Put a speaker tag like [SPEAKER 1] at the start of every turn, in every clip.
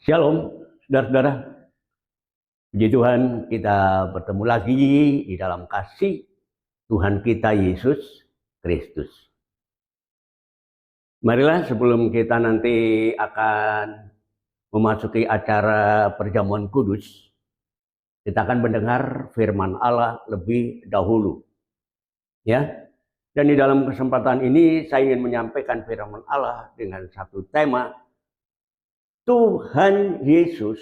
[SPEAKER 1] Shalom, saudara-saudara. Puji Tuhan, kita bertemu lagi di dalam kasih Tuhan kita Yesus Kristus. Marilah sebelum kita nanti akan memasuki acara perjamuan kudus, kita akan mendengar firman Allah lebih dahulu. Ya. Dan di dalam kesempatan ini saya ingin menyampaikan firman Allah dengan satu tema, Tuhan Yesus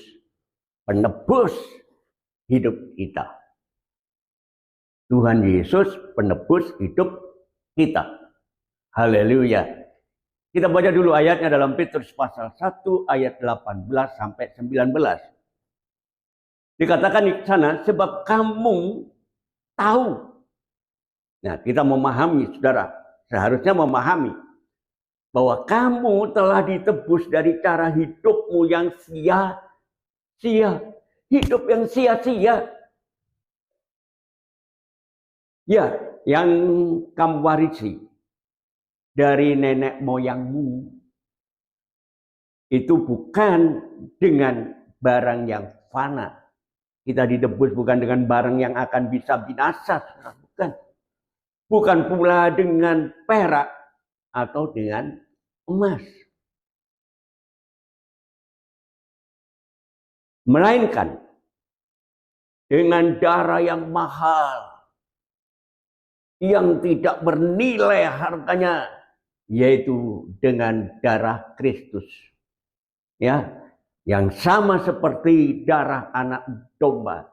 [SPEAKER 1] penebus hidup kita. Tuhan Yesus penebus hidup kita. Haleluya. Kita baca dulu ayatnya dalam Petrus pasal 1 ayat 18 sampai 19. Dikatakan di sana, sebab kamu tahu. Nah, kita memahami, saudara, seharusnya memahami bahwa kamu telah ditebus dari cara hidupmu yang sia-sia. Hidup yang sia-sia. Ya, yang kamu warisi dari nenek moyangmu itu bukan dengan barang yang fana. Kita ditebus bukan dengan barang yang akan bisa binasa, bukan. Bukan pula dengan perak atau dengan emas. Melainkan dengan darah yang mahal, yang tidak bernilai harganya, yaitu dengan darah Kristus. Ya, yang sama seperti darah anak domba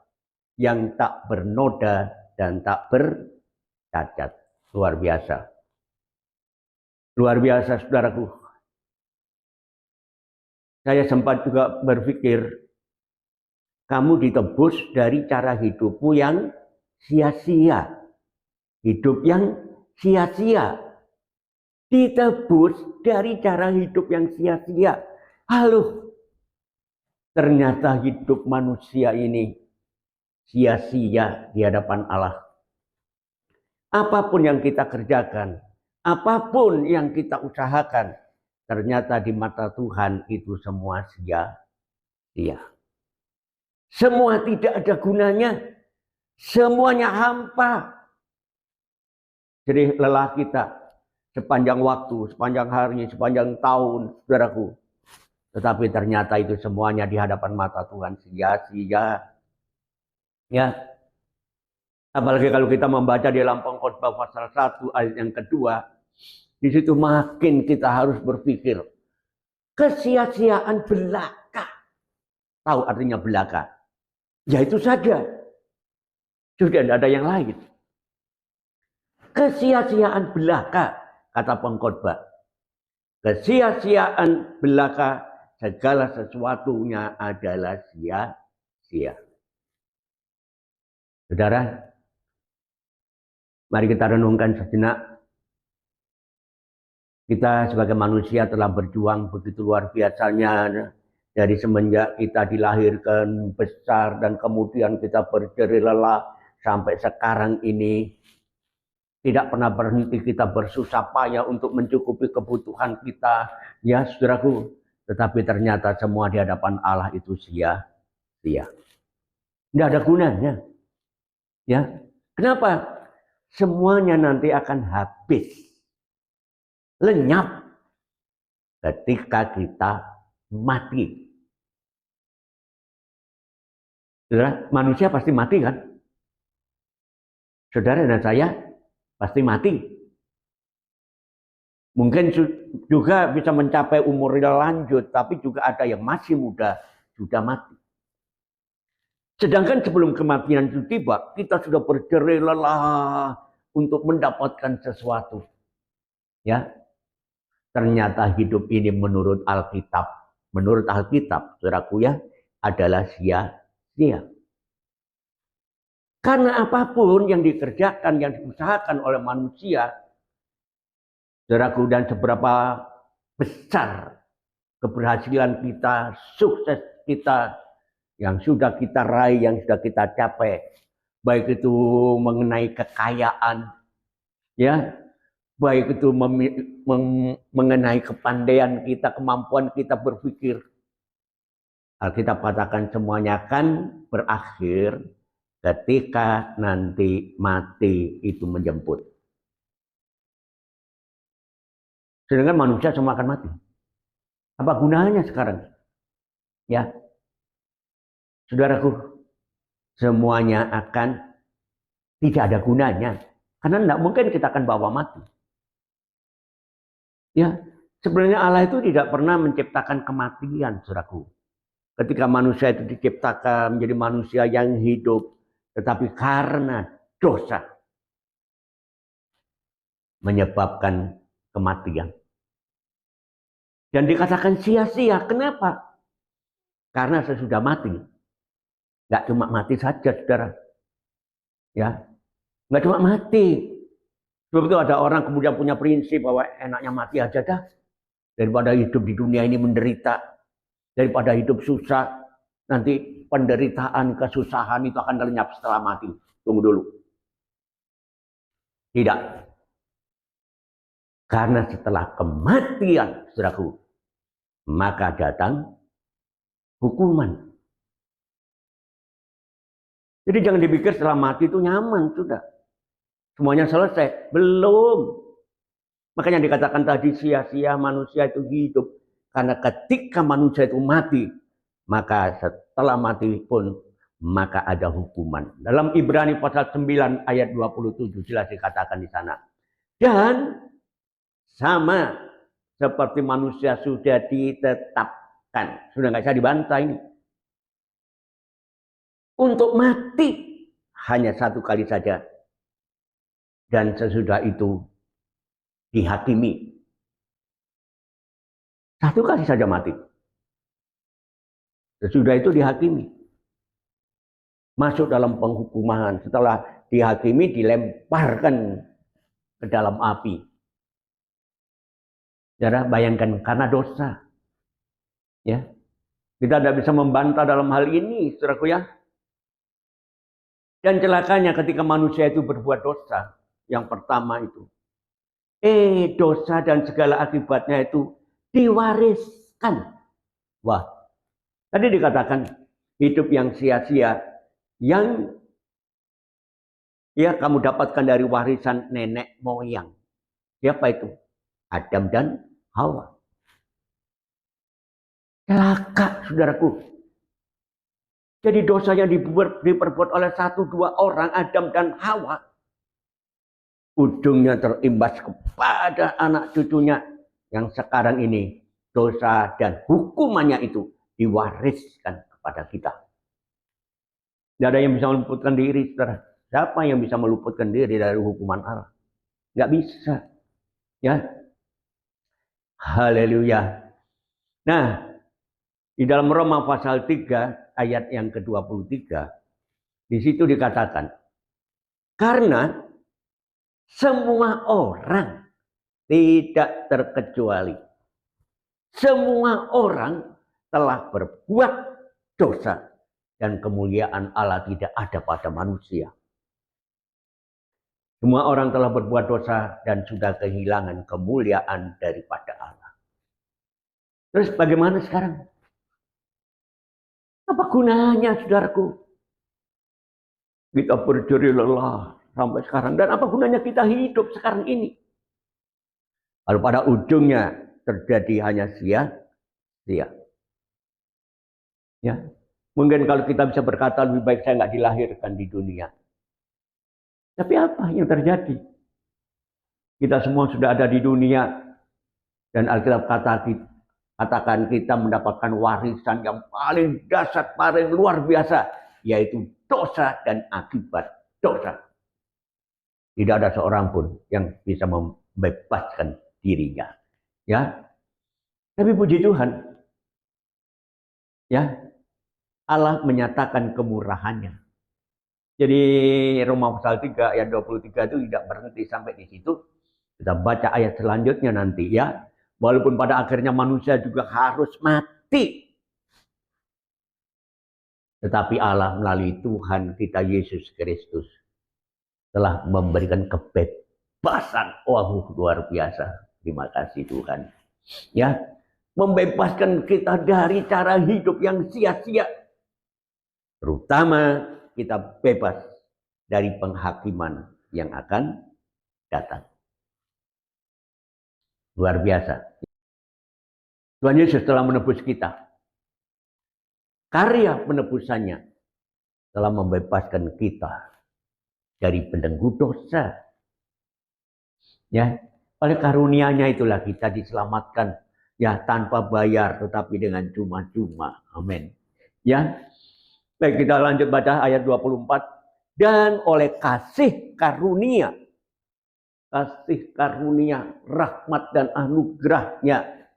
[SPEAKER 1] yang tak bernoda dan tak bercacat. Luar biasa. Luar biasa, saudaraku. Saya sempat juga berpikir, kamu ditebus dari cara hidupmu yang sia-sia. Hidup yang sia-sia. Ditebus dari cara hidup yang sia-sia. Halo. Ternyata hidup manusia ini sia-sia di hadapan Allah. Apapun yang kita kerjakan, apapun yang kita usahakan, ternyata di mata Tuhan itu semua sia-sia. Semua tidak ada gunanya. Semuanya hampa. Jadi lelah kita sepanjang waktu, sepanjang hari, sepanjang tahun, saudaraku. Tetapi ternyata itu semuanya di hadapan mata Tuhan sia-sia. Ya. Apalagi kalau kita membaca di dalam Pengkhotbah pasal 1 ayat yang kedua, di situ makin kita harus berpikir, kesia-siaan belaka. Tahu artinya belaka? Ya itu saja. Sudah tidak ada yang lain. Kesia-siaan belaka, kata pengkhotbah. Kesia-siaan belaka, segala sesuatunya adalah sia-sia. Saudara, mari kita renungkan sejenak. Kita sebagai manusia telah berjuang begitu luar biasanya. Dari semenjak kita dilahirkan besar dan kemudian kita berjeri lelah sampai sekarang ini. Tidak pernah berhenti kita bersusah payah untuk mencukupi kebutuhan kita. Ya saudaraku, tetapi ternyata semua di hadapan Allah itu sia-sia. Tidak ada gunanya. Ya, kenapa? Semuanya nanti akan habis. Lenyap ketika kita mati. Saudara, manusia pasti mati kan? Saudara dan saya pasti mati. Mungkin juga bisa mencapai umur yang lanjut, tapi juga ada yang masih muda sudah mati. Sedangkan sebelum kematian itu tiba, kita sudah berjeri lelah untuk mendapatkan sesuatu. Ya, ternyata hidup ini menurut Alkitab, saudaraku ya, adalah sia-sia. Karena apapun yang dikerjakan, yang diusahakan oleh manusia, saudaraku, dan seberapa besar keberhasilan kita, sukses kita, yang sudah kita raih, yang sudah kita capai, baik itu mengenai kekayaan, ya, baik itu mengenai kepandaian kita, kemampuan kita berpikir, Alkitab katakan semuanya akan berakhir ketika nanti mati itu menjemput. Sedangkan manusia semua akan mati. Apa gunanya sekarang? Ya, saudaraku, semuanya akan tidak ada gunanya. Karena tidak mungkin kita akan bawa mati. Ya, sebenarnya Allah itu tidak pernah menciptakan kematian, saudaraku. Ketika manusia itu diciptakan menjadi manusia yang hidup, tetapi karena dosa menyebabkan kematian. Dan dikatakan sia-sia. Kenapa? Karena sesudah mati. Nggak cuma mati saja, saudara. Ya, nggak cuma mati. Sebab itu ada orang kemudian punya prinsip bahwa enaknya mati aja dah. Daripada hidup di dunia ini menderita. Daripada hidup susah, nanti penderitaan, kesusahan itu akan lenyap setelah mati. Tunggu dulu. Tidak. Karena setelah kematian, saudaraku, maka datang hukuman. Jadi jangan dipikir setelah mati itu nyaman, sudah. Semuanya selesai. Belum. Makanya dikatakan tadi sia-sia manusia itu hidup. Karena ketika manusia itu mati, maka setelah mati pun maka ada hukuman. Dalam Ibrani pasal 9 ayat 27 jelas dikatakan di sana. Dan sama seperti manusia sudah ditetapkan. Sudah nggak bisa dibantah ini. Untuk mati hanya satu kali saja. Dan sesudah itu dihakimi. Satu kali saja mati. Sesudah itu dihakimi. Masuk dalam penghukuman. Setelah dihakimi dilemparkan ke dalam api. Saudara bayangkan karena dosa. Ya. Kita tidak bisa membantah dalam hal ini, saudaraku ya. Dan celakanya ketika manusia itu berbuat dosa. Yang pertama itu. Dosa dan segala akibatnya itu diwariskan. Wah, tadi dikatakan hidup yang sia-sia yang ya kamu dapatkan dari warisan nenek moyang. Siapa itu? Adam dan Hawa. Celaka, saudaraku. Jadi dosa yang diperbuat oleh 1-2 orang, Adam dan Hawa, ujungnya terimbas kepada anak cucunya. Yang sekarang ini dosa dan hukumannya itu diwariskan kepada kita. Tidak ada yang bisa meluputkan diri, saudara. Siapa yang bisa meluputkan diri dari hukuman Allah? Nggak bisa. Ya, haleluya. Nah, di dalam Roma pasal 3 ayat yang ke-23, di situ dikatakan, karena semua orang tidak terkecuali. Semua orang telah berbuat dosa dan kemuliaan Allah tidak ada pada manusia. Semua orang telah berbuat dosa dan sudah kehilangan kemuliaan daripada Allah. Terus bagaimana sekarang? Apa gunanya, saudaraku? Kita berjeri lelah sampai sekarang. Dan apa gunanya kita hidup sekarang ini? Kalau pada ujungnya terjadi hanya sia-sia. Ya, mungkin kalau kita bisa berkata lebih baik saya nggak dilahirkan di dunia. Tapi apa yang terjadi? Kita semua sudah ada di dunia dan Alkitab katakan kita mendapatkan warisan yang paling dahsyat, paling luar biasa, yaitu dosa dan akibat dosa. Tidak ada seorang pun yang bisa membebaskan dirinya. Ya, tapi puji Tuhan, ya, Allah menyatakan kemurahannya. Jadi Roma pasal 3 ayat 23 itu tidak berhenti sampai di situ. Kita baca ayat selanjutnya nanti ya. Walaupun pada akhirnya manusia juga harus mati. Tetapi Allah melalui Tuhan kita Yesus Kristus telah memberikan kebebasan. Wah, luar biasa. Terima kasih Tuhan. Ya, membebaskan kita dari cara hidup yang sia-sia. Terutama kita bebas dari penghakiman yang akan datang. Luar biasa. Tuhan Yesus telah menebus kita. Karya penebusannya telah membebaskan kita dari belenggu dosa. Ya, oleh karunia-Nya itulah kita diselamatkan, ya, tanpa bayar tetapi dengan cuma-cuma. Amin. Ya. Baik, kita lanjut baca ayat 24. Dan oleh kasih karunia, rahmat dan anugerahnya,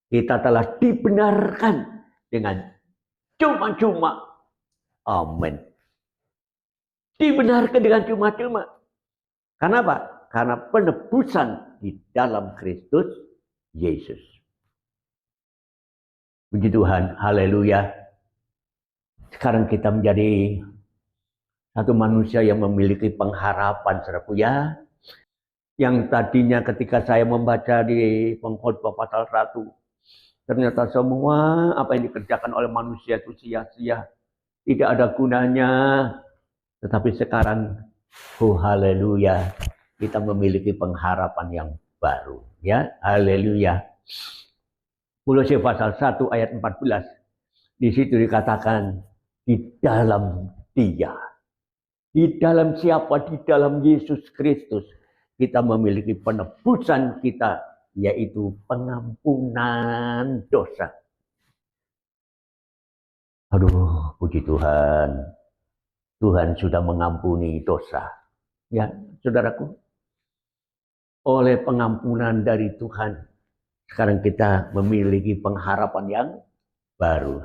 [SPEAKER 1] kita telah dibenarkan dengan cuma-cuma. Amin. Dibenarkan dengan cuma-cuma. Karena apa? Karena penebusan di dalam Kristus Yesus. Puji Tuhan, haleluya. Sekarang kita menjadi satu manusia yang memiliki pengharapan, saudaraku ya. Yang tadinya ketika saya membaca di Pengkhotbah pasal 1, ternyata semua apa yang dikerjakan oleh manusia itu sia-sia. Tidak ada gunanya. Tetapi sekarang, oh haleluya, kita memiliki pengharapan yang baru. Ya, haleluya. Kolose pasal 1 ayat 14. Di situ dikatakan, di dalam Dia. Di dalam siapa? Di dalam Yesus Kristus. Kita memiliki penebusan kita, yaitu pengampunan dosa. Aduh, puji Tuhan. Tuhan sudah mengampuni dosa. Ya, saudaraku. Oleh pengampunan dari Tuhan, sekarang kita memiliki pengharapan yang baru.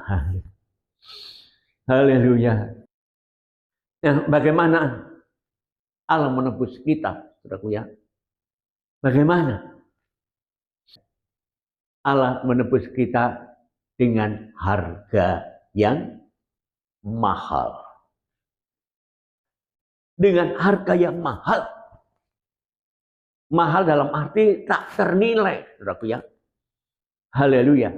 [SPEAKER 1] Haleluya. Nah, bagaimana Allah menebus kita, saudaraku ya? Bagaimana Allah menebus kita dengan harga yang mahal? Dengan harga yang mahal. Mahal dalam arti tak ternilai, saudaraku ya. Haleluya.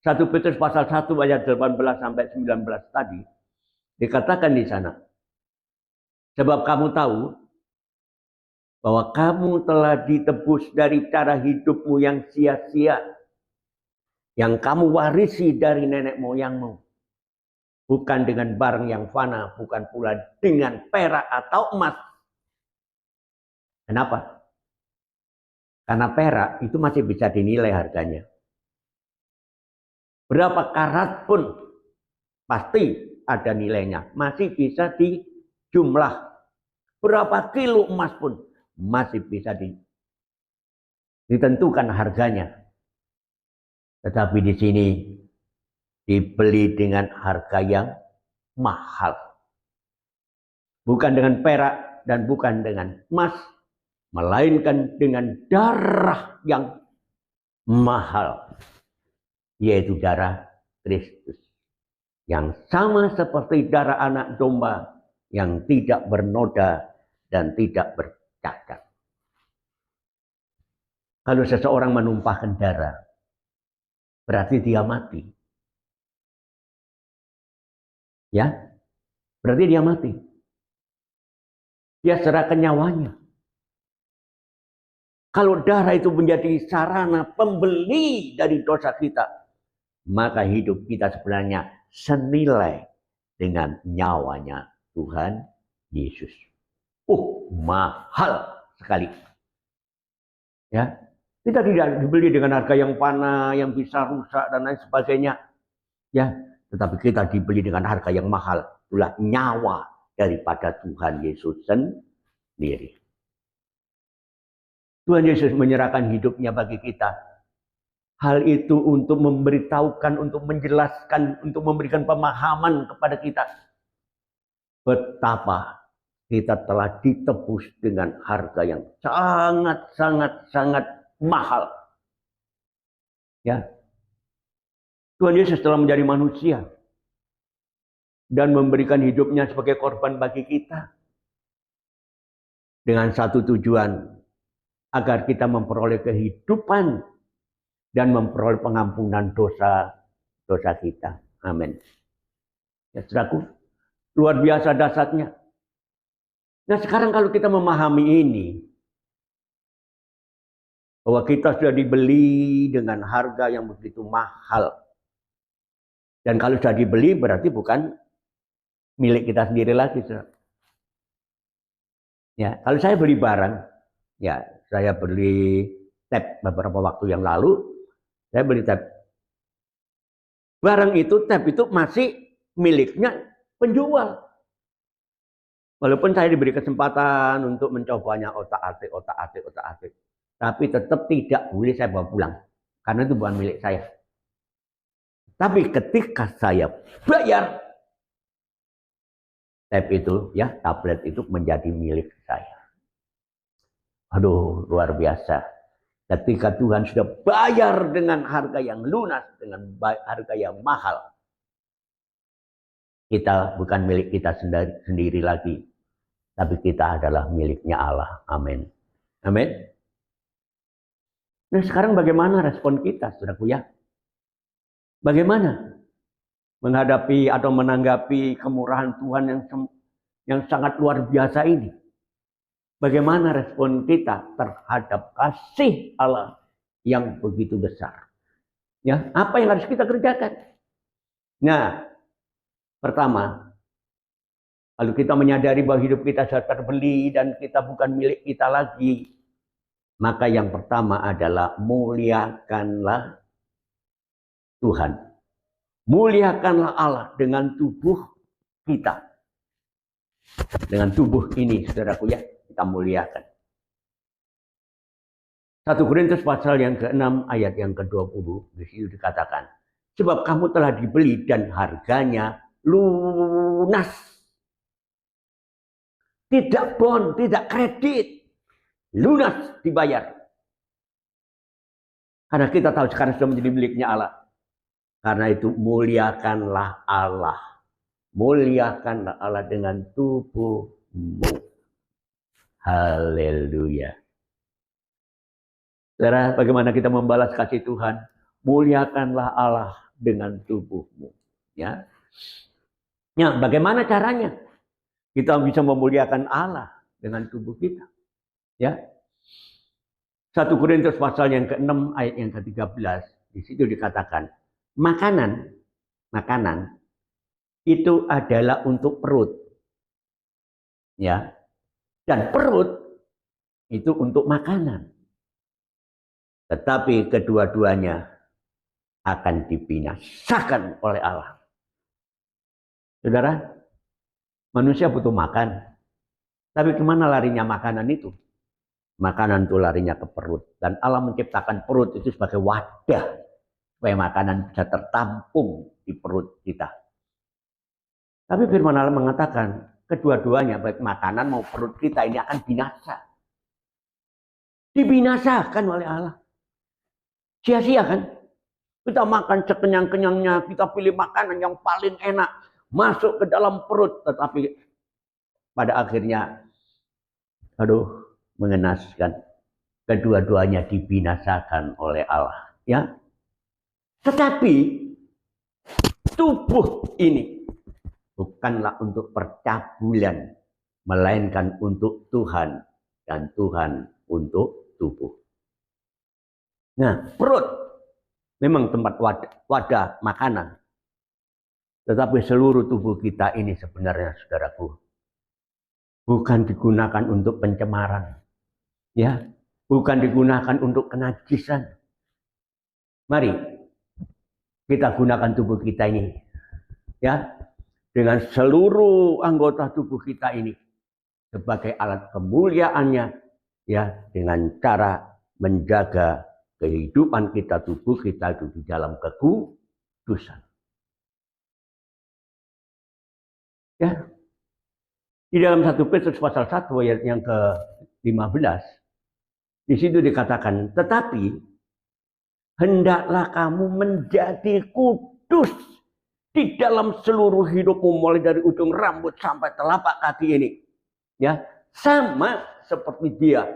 [SPEAKER 1] 1 Petrus pasal 1 ayat 18 sampai 19 tadi dikatakan di sana. Sebab kamu tahu bahwa kamu telah ditebus dari cara hidupmu yang sia-sia, yang kamu warisi dari nenek moyangmu. Bukan dengan barang yang fana, bukan pula dengan perak atau emas. Kenapa? Karena perak itu masih bisa dinilai harganya. Berapa karat pun pasti ada nilainya. Masih bisa dijumlah. Berapa kilo emas pun masih bisa ditentukan harganya. Tetapi di sini dibeli dengan harga yang mahal. Bukan dengan perak dan bukan dengan emas. Melainkan dengan darah yang mahal. Yaitu darah Kristus. Yang sama seperti darah anak domba yang tidak bernoda dan tidak bercacat. Kalau seseorang menumpahkan darah, berarti dia mati. Ya, berarti dia mati. Dia serahkan nyawanya. Kalau darah itu menjadi sarana pembeli dari dosa kita, maka hidup kita sebenarnya senilai dengan nyawanya Tuhan Yesus. Mahal sekali. Ya, kita tidak dibeli dengan harga yang fana, yang bisa rusak dan lain sebagainya. Ya, tetapi kita dibeli dengan harga yang mahal, itulah nyawa daripada Tuhan Yesus sendiri. Tuhan Yesus menyerahkan hidupnya bagi kita. Hal itu untuk memberitahukan, untuk menjelaskan, untuk memberikan pemahaman kepada kita. Betapa kita telah ditebus dengan harga yang sangat mahal. Ya. Tuhan Yesus telah menjadi manusia. Dan memberikan hidupnya sebagai korban bagi kita. Dengan satu tujuan. Agar kita memperoleh kehidupan dan memperoleh pengampunan dosa kita. Amin. Ya, saudaraku, luar biasa dahsyatnya. Nah, sekarang kalau kita memahami ini, bahwa kita sudah dibeli dengan harga yang begitu mahal. Dan kalau sudah dibeli berarti bukan milik kita sendiri lagi. Ya, kalau saya beli barang, ya saya beli tab beberapa waktu yang lalu, saya beli tab. Barang itu, tab itu masih miliknya penjual. Walaupun saya diberi kesempatan untuk mencobanya otak-atik. Tapi tetap tidak boleh saya bawa pulang. Karena itu bukan milik saya. Tapi ketika saya bayar, tab itu, ya tablet itu menjadi milik saya. Aduh, luar biasa. Ketika Tuhan sudah bayar dengan harga yang lunas, dengan harga yang mahal, kita bukan milik kita sendiri lagi, tapi kita adalah miliknya Allah. Amin. Amin. Nah, sekarang bagaimana respon kita, saudaraku ya? Bagaimana menghadapi atau menanggapi kemurahan Tuhan yang sangat luar biasa ini? Bagaimana respon kita terhadap kasih Allah yang begitu besar? Ya, apa yang harus kita kerjakan? Nah, pertama, kalau kita menyadari bahwa hidup kita sudah terbeli dan kita bukan milik kita lagi, maka yang pertama adalah muliakanlah Tuhan. Muliakanlah Allah dengan tubuh kita. Dengan tubuh ini, saudaraku ya, kita muliakan. 1 Korintus pasal yang ke-6 ayat yang ke-20, di situ dikatakan, sebab kamu telah dibeli dan harganya lunas. Tidak bond, tidak kredit. Lunas dibayar. Karena kita tahu sekarang sudah menjadi miliknya Allah. Karena itu muliakanlah Allah. Muliakanlah Allah dengan tubuhmu. Haleluya. Saudara, bagaimana kita membalas kasih Tuhan? Muliakanlah Allah dengan tubuhmu. Ya. Ya, bagaimana caranya? Kita bisa memuliakan Allah dengan tubuh kita. Ya. 1 Korintus pasal yang ke-6 ayat yang ke-13, di situ dikatakan, makanan itu adalah untuk perut. Ya. Dan perut itu untuk makanan. Tetapi kedua-duanya akan dibinasakan oleh Allah. Saudara, manusia butuh makan. Tapi kemana larinya makanan itu? Makanan itu larinya ke perut. Dan Allah menciptakan perut itu sebagai wadah. Supaya makanan bisa tertampung di perut kita. Tapi firman Allah mengatakan, kedua-duanya baik makanan maupun perut kita ini akan binasa. Dibinasakan oleh Allah. Sia-sia kan? Kita makan sekenyang-kenyangnya, kita pilih makanan yang paling enak. Masuk ke dalam perut, tetapi pada akhirnya, mengenaskan. Kedua-duanya dibinasakan oleh Allah. Ya. Tetapi, tubuh ini bukanlah untuk percabulan, melainkan untuk Tuhan, dan Tuhan untuk tubuh. Nah, perut memang tempat wadah makanan. Tetapi seluruh tubuh kita ini sebenarnya, saudaraku, bukan digunakan untuk pencemaran. Ya, bukan digunakan untuk kenajisan. Mari kita gunakan tubuh kita ini. Ya, dengan seluruh anggota tubuh kita ini sebagai alat kemuliaannya, ya, dengan cara menjaga kehidupan kita, tubuh kita itu di dalam kekudusan. Ya. Di dalam 1 Petrus pasal 1 ayat yang ke-15, di situ dikatakan, tetapi hendaklah kamu menjadi kudus di dalam seluruh hidupmu, mulai dari ujung rambut sampai telapak kaki ini. Ya, sama seperti Dia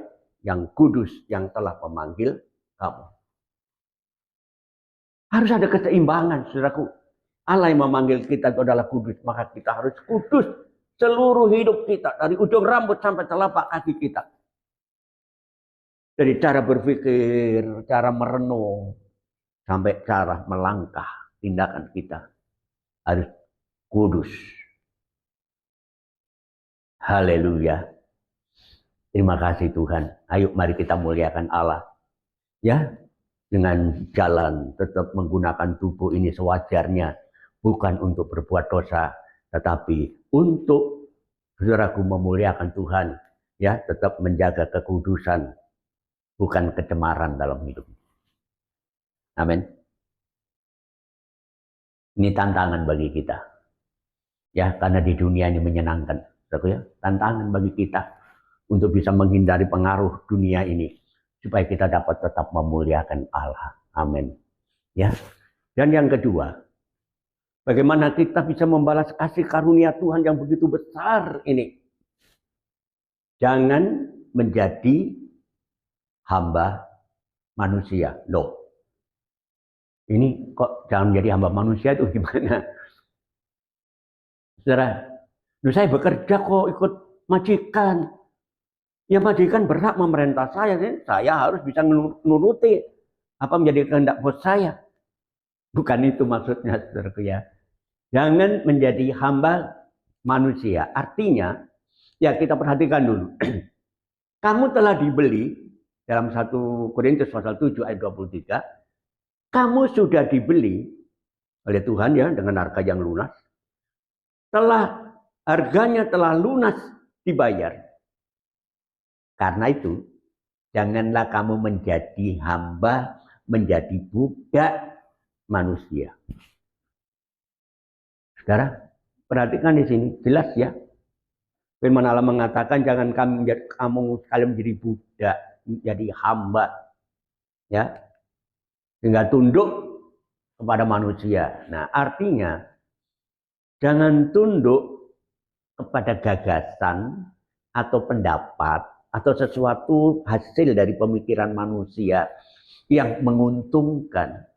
[SPEAKER 1] yang kudus yang telah memanggil kamu. Harus ada keseimbangan, saudaraku. Allah yang memanggil kita itu adalah kudus, maka kita harus kudus seluruh hidup kita, dari ujung rambut sampai telapak kaki kita. Dari cara berpikir, cara merenung, sampai cara melangkah, tindakan kita harus kudus. Haleluya. Terima kasih Tuhan. Ayo mari kita muliakan Allah. Ya, dengan jalan tetap menggunakan tubuh ini sewajarnya. Bukan untuk berbuat dosa, tetapi untuk saudaraku memuliakan Tuhan. Ya, tetap menjaga kekudusan, bukan kecemaran dalam hidup. Amin. Ini tantangan bagi kita. Ya, karena di dunia ini menyenangkan. Ya, tantangan bagi kita untuk bisa menghindari pengaruh dunia ini. Supaya kita dapat tetap memuliakan Allah. Amin. Ya. Dan yang kedua, bagaimana kita bisa membalas kasih karunia Tuhan yang begitu besar ini. Jangan menjadi hamba manusia. Loh. Ini kok jangan menjadi hamba manusia itu gimana? Saudara, saya bekerja kok ikut majikan. Ya majikan berhak memerintah saya harus bisa menuruti apa menjadi kehendak bos saya. Bukan itu maksudnya, saudaraku ya. Jangan menjadi hamba manusia. Artinya, ya kita perhatikan dulu. Kamu telah dibeli dalam 1 Korintus pasal 7 ayat 23. Kamu sudah dibeli oleh Tuhan ya dengan harga yang lunas. Harganya telah lunas dibayar. Karena itu, janganlah kamu menjadi hamba, menjadi budak manusia. Saudara, perhatikan di sini, jelas ya. Firman Allah mengatakan jangan kamu sekali menjadi budak, menjadi hamba. Ya. Sehingga tunduk kepada manusia. Nah, artinya jangan tunduk kepada gagasan atau pendapat atau sesuatu hasil dari pemikiran manusia yang menguntungkan.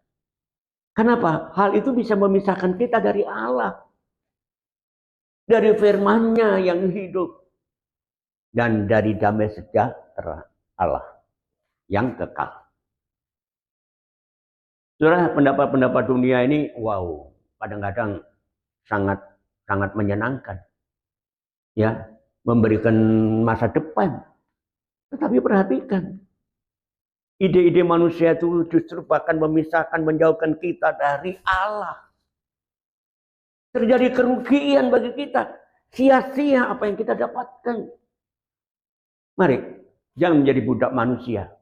[SPEAKER 1] Kenapa? Hal itu bisa memisahkan kita dari Allah. Dari firman-Nya yang hidup. Dan dari damai sejahtera Allah yang kekal. Saudara, pendapat-pendapat dunia ini, wow, kadang-kadang sangat menyenangkan. Ya, memberikan masa depan. Tetapi perhatikan, ide-ide manusia itu justru bahkan memisahkan, menjauhkan kita dari Allah. Terjadi kerugian bagi kita. Sia-sia apa yang kita dapatkan. Mari, jangan menjadi budak manusia.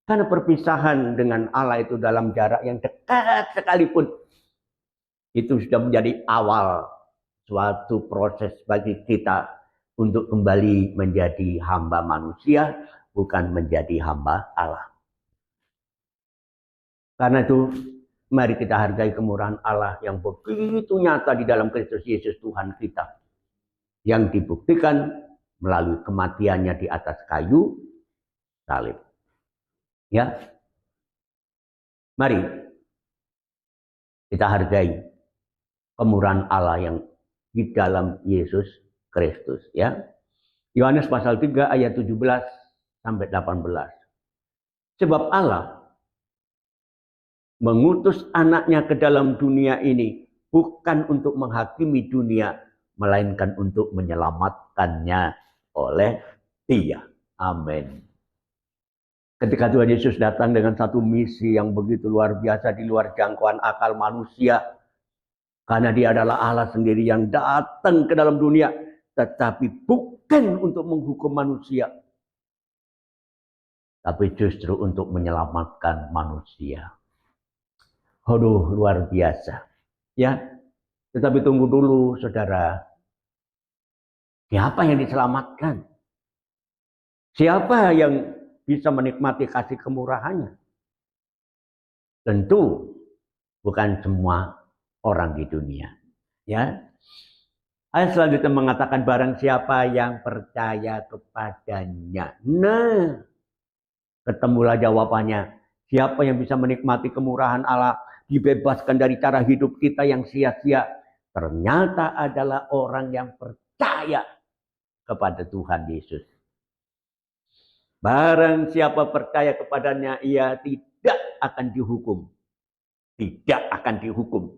[SPEAKER 1] Karena perpisahan dengan Allah itu dalam jarak yang dekat sekalipun. Itu sudah menjadi awal suatu proses bagi kita untuk kembali menjadi hamba manusia, bukan menjadi hamba Allah. Karena itu, mari kita hargai kemurahan Allah yang begitu nyata di dalam Kristus Yesus Tuhan kita. Yang dibuktikan melalui kematiannya di atas kayu salib. Ya, mari kita hargai kemurahan Allah yang di dalam Yesus Kristus. Ya, Yohanes pasal 3 ayat 17 sampai 18. Sebab Allah mengutus anaknya ke dalam dunia ini bukan untuk menghakimi dunia, melainkan untuk menyelamatkannya oleh Dia. Amin. Ketika Tuhan Yesus datang dengan satu misi yang begitu luar biasa di luar jangkauan akal manusia. Karena Dia adalah Allah sendiri yang datang ke dalam dunia. Tetapi bukan untuk menghukum manusia. Tapi justru untuk menyelamatkan manusia. Aduh, luar biasa. Ya, tetapi tunggu dulu saudara. Siapa yang diselamatkan? Siapa yang bisa menikmati kasih kemurahannya? Tentu bukan semua orang di dunia. Ya. Ayat selanjutnya mengatakan barang siapa yang percaya kepadanya. Nah, ketemulah jawabannya. Siapa yang bisa menikmati kemurahan Allah? dibebaskan dari cara hidup kita yang sia-sia, ternyata adalah orang yang percaya kepada Tuhan Yesus. Barang siapa percaya kepadanya, ia tidak akan dihukum. Tidak akan dihukum.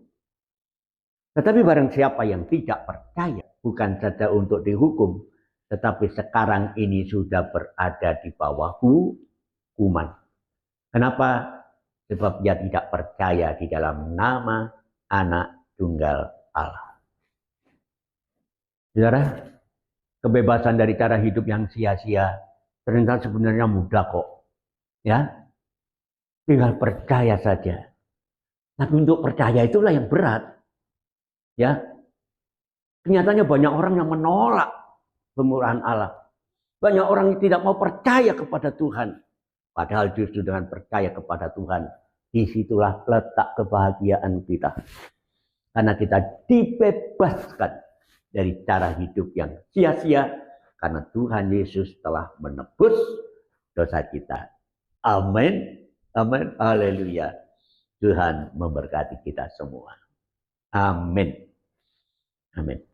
[SPEAKER 1] Tetapi barang siapa yang tidak percaya, bukan saja untuk dihukum, tetapi sekarang ini sudah berada di bawah hukuman. Kenapa? Sebab dia tidak percaya di dalam nama Anak Tunggal Allah. Saudara, kebebasan dari cara hidup yang sia-sia ternyata sebenarnya mudah kok. Ya, tinggal percaya saja. Tapi untuk percaya itulah yang berat. Ya, kenyataannya banyak orang yang menolak pemurahan Allah. Banyak orang yang tidak mau percaya kepada Tuhan. Padahal justru dengan percaya kepada Tuhan, disitulah letak kebahagiaan kita. Karena kita dibebaskan dari cara hidup yang sia-sia. Karena Tuhan Yesus telah menebus dosa kita. Amin. Amin. Haleluya. Tuhan memberkati kita semua. Amin. Amin.